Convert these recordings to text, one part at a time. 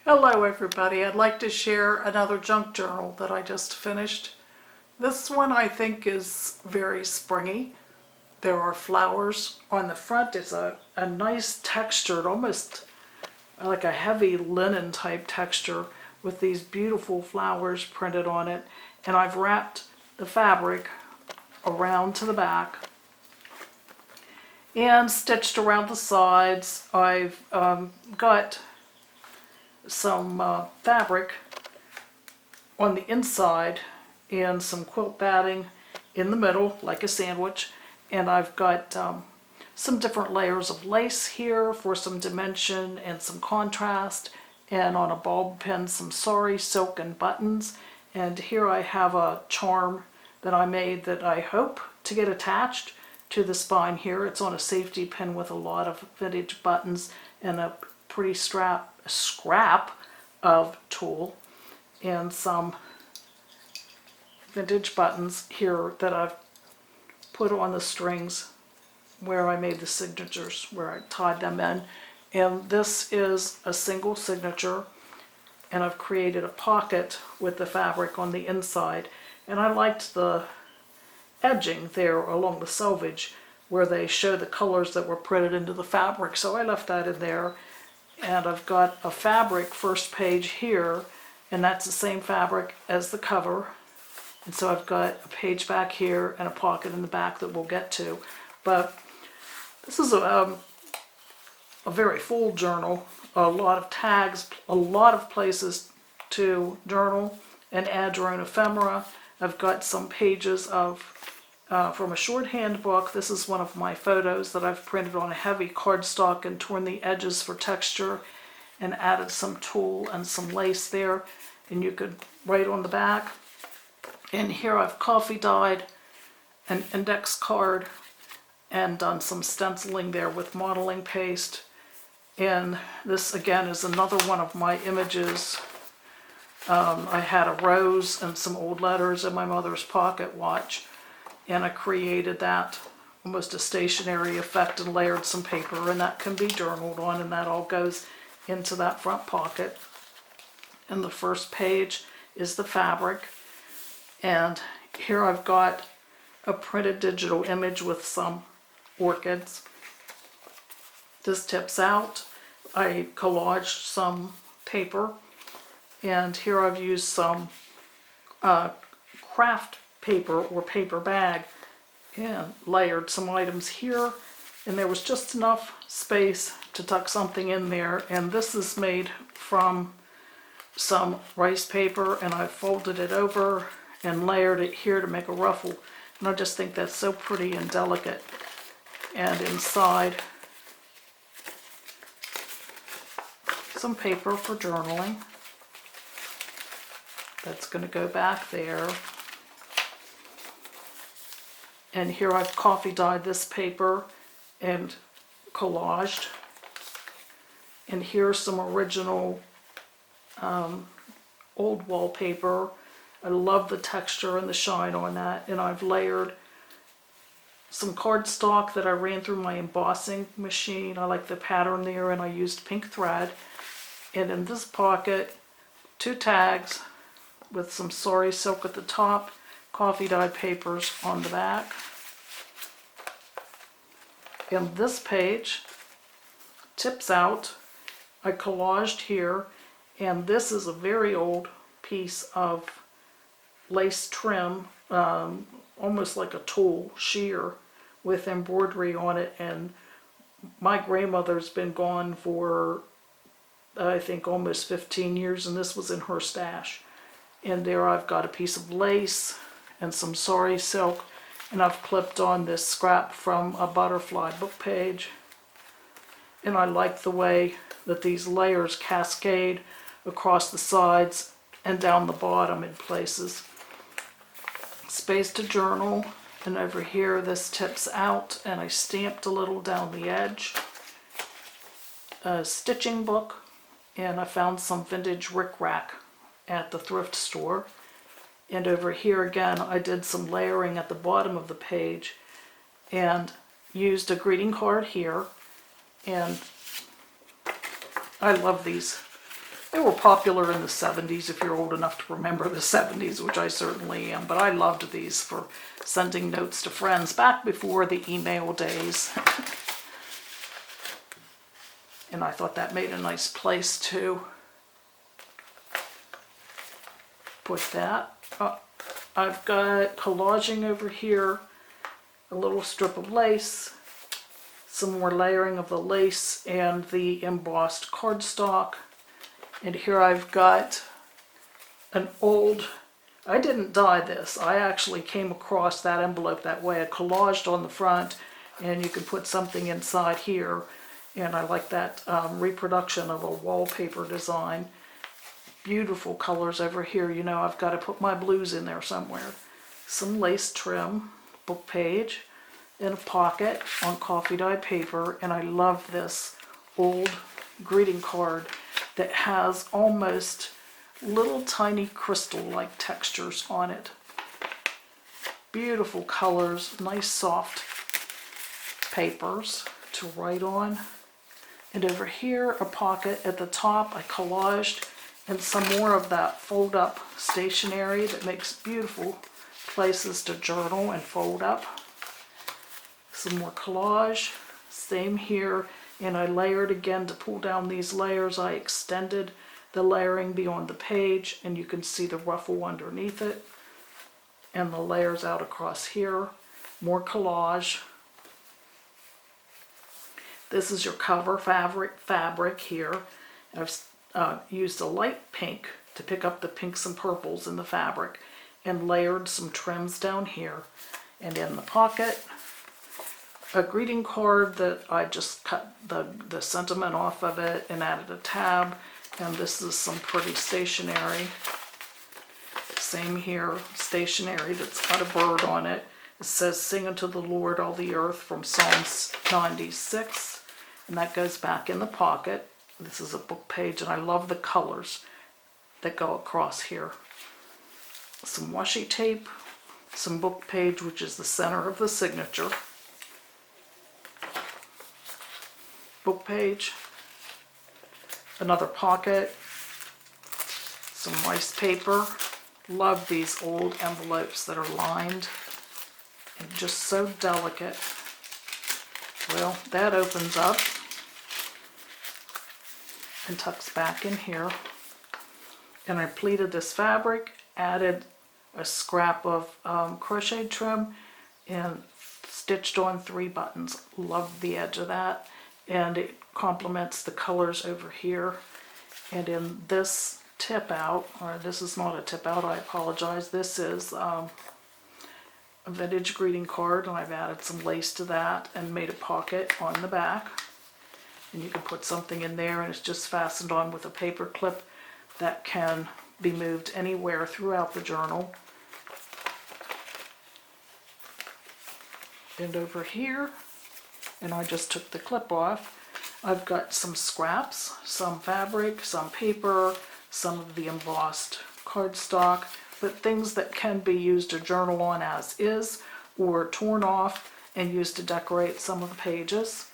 Hello everybody, I'd like to share another junk journal that I just finished. This one I think is very springy. There are flowers on the front. It's a nice textured, almost like a heavy linen type texture with these beautiful flowers printed on it. And I've wrapped the fabric around to the back and stitched around the sides. I've got some fabric on the inside and some quilt batting in the middle like a sandwich, and I've got some different layers of lace here for some dimension and some contrast, and on a bulb pin some sari silk and buttons. And here I have a charm that I made that I hope to get attached to the spine here. It's on a safety pin with a lot of vintage buttons and a pretty scrap of tulle and some vintage buttons here that I've put on the strings where I made the signatures, where I tied them in. And this is a single signature, and I've created a pocket with the fabric on the inside. And I liked the edging there along the selvage where they show the colors that were printed into the fabric, so I left that in there. And I've got a fabric first page here, and that's the same fabric as the cover. And so I've got a page back here and a pocket in the back that we'll get to. But this is a very full journal, a lot of tags, a lot of places to journal and add your own ephemera. I've got some pages of from a shorthand book. This is one of my photos that I've printed on a heavy cardstock and torn the edges for texture and added some tulle and some lace there, and you could write on the back. And here I've coffee dyed an index card and done some stenciling there with modeling paste. And this again is another one of my images. I had a rose and some old letters in my mother's pocket watch, and I created that, almost a stationary effect, and layered some paper, and that can be journaled on, and that all goes into that front pocket. And the first page is the fabric, and here I've got a printed digital image with some orchids. This tips out. I collaged some paper, and here I've used some craft paper or paper bag and layered some items here, and there was just enough space to tuck something in there. And this is made from some rice paper, and I folded it over and layered it here to make a ruffle, and I just think that's so pretty and delicate. And inside some paper for journaling. That's going to go back there. And here I've coffee dyed this paper and collaged. And here's some original old wallpaper. I love the texture and the shine on that. And I've layered some cardstock that I ran through my embossing machine. I like the pattern there, and I used pink thread. And in this pocket, 2 tags with some sari silk at the top, coffee dyed papers on the back. And this page tips out. I collaged here, and this is a very old piece of lace trim, almost like a tulle sheer with embroidery on it. And my grandmother's been gone for I think almost 15 years, and this was in her stash. And there I've got a piece of lace and some sari silk, and I've clipped on this scrap from a butterfly book page. And I like the way that these layers cascade across the sides and down the bottom in places. Space to journal, and over here this tips out, and I stamped a little down the edge. A stitching book, and I found some vintage rickrack at the thrift store. And over here again I did some layering at the bottom of the page and used a greeting card here. And I love these They were popular in the 70s, if you're old enough to remember the 70s, which I certainly am. But I loved these for sending notes to friends back before the email days. And I thought that made a nice place to put that. I've got collaging over here, a little strip of lace, some more layering of the lace and the embossed cardstock. And here I've got an old, I didn't dye this, I actually came across that envelope that way. I collaged on the front, and you can put something inside here. And I like that reproduction of a wallpaper design. Beautiful colors over here. You know, I've got to put my blues in there somewhere. Some lace trim, book page, and a pocket on coffee dye paper. And I love this old greeting card that has almost little tiny crystal-like textures on it. Beautiful colors, nice soft papers to write on. And over here, a pocket at the top, I collaged, and some more of that fold-up stationery that makes beautiful places to journal and fold up. Some more collage, same here. And I layered again to pull down these layers. I extended the layering beyond the page, and you can see the ruffle underneath it and the layers out across here. More collage. This is your cover fabric here. I've used a light pink to pick up the pinks and purples in the fabric, and layered some trims down here. And in the pocket, a greeting card that I just cut the sentiment off of it and added a tab. And this is some pretty stationery. Same here, stationery that's got a bird on it. It says, "Sing unto the Lord all the earth," from Psalms 96. And that goes back in the pocket. This is a book page, and I love the colors that go across here. Some washi tape, some book page, which is the center of the signature. Book page, another pocket, some rice paper. Love these old envelopes that are lined and just so delicate. Well, that opens up and tucks back in here. And I pleated this fabric, added a scrap of crochet trim, and stitched on 3 buttons. Love the edge of that. And it complements the colors over here. And in this tip out, or this is not a tip out, I apologize, this is a vintage greeting card, and I've added some lace to that and made a pocket on the back. And you can put something in there, and it's just fastened on with a paper clip that can be moved anywhere throughout the journal. And over here, and I just took the clip off, I've got some scraps, some fabric, some paper, some of the embossed cardstock, but things that can be used to journal on as is, or torn off and used to decorate some of the pages.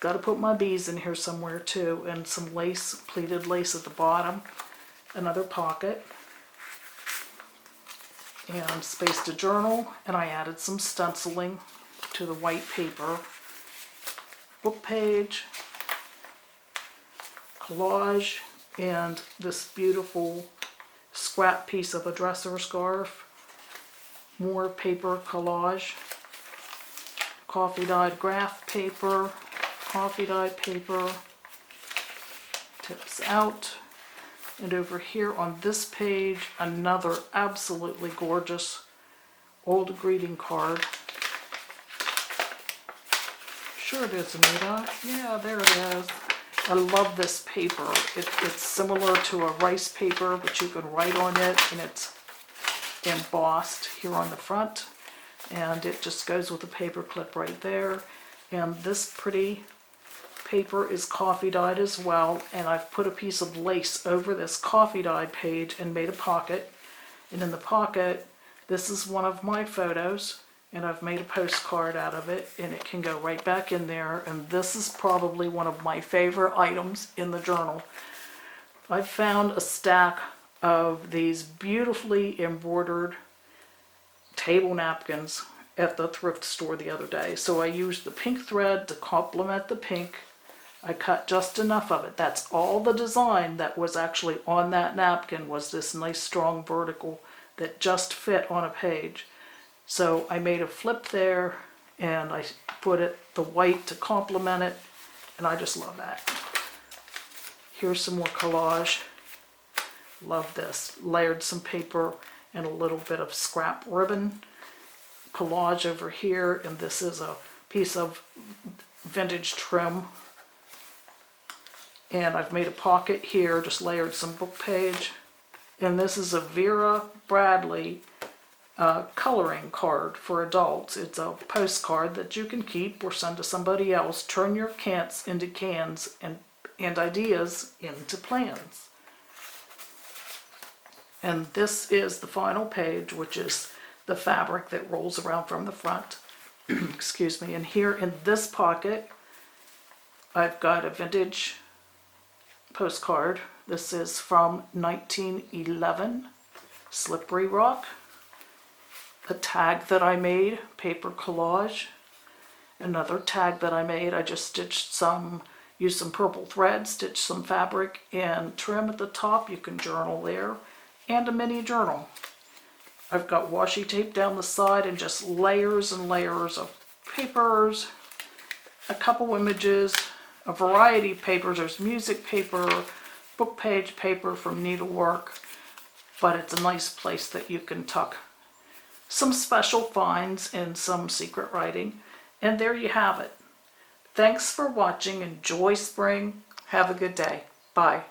Got to put my bees in here somewhere too, and some lace, pleated lace at the bottom. Another pocket, and space to journal, and I added some stenciling to the white paper. Book page, collage, and this beautiful scrap piece of a dresser scarf. More paper collage, coffee dyed graph paper, coffee dyed paper, tips out. And over here on this page, another absolutely gorgeous old greeting card. Sure it is, Anita. Yeah, there it is. I love this paper. It's similar to a rice paper, but you can write on it, and it's embossed here on the front. And it just goes with a paper clip right there. And this pretty paper is coffee dyed as well, and I've put a piece of lace over this coffee dyed page and made a pocket. And in the pocket, this is one of my photos, and I've made a postcard out of it, and it can go right back in there. And this is probably one of my favorite items in the journal. I found a stack of these beautifully embroidered table napkins at the thrift store the other day. So I used the pink thread to complement the pink. I cut just enough of it. That's all the design that was actually on that napkin, was this nice strong vertical that just fit on a page. So I made a flip there and I put the white to complement it, and I just love that. Here's some more collage. Love this. Layered some paper and a little bit of scrap ribbon. Collage over here, and this is a piece of vintage trim. And I've made a pocket here, just layered some book page. And this is a Vera Bradley coloring card for adults. It's a postcard that you can keep or send to somebody else. Turn your can'ts into cans and ideas into plans. And this is the final page, which is the fabric that rolls around from the front. Excuse me. And here in this pocket, I've got a vintage postcard. This is from 1911, Slippery Rock. A tag that I made, paper collage. Another tag that I made, I just used some purple thread, stitched some fabric and trim at the top. You can journal there. And a mini journal. I've got washi tape down the side and just layers and layers of papers, a couple images, a variety of papers. There's music paper, book page paper from needlework, but it's a nice place that you can tuck some special finds and some secret writing. And there you have it. Thanks for watching. Enjoy spring. Have a good day. Bye.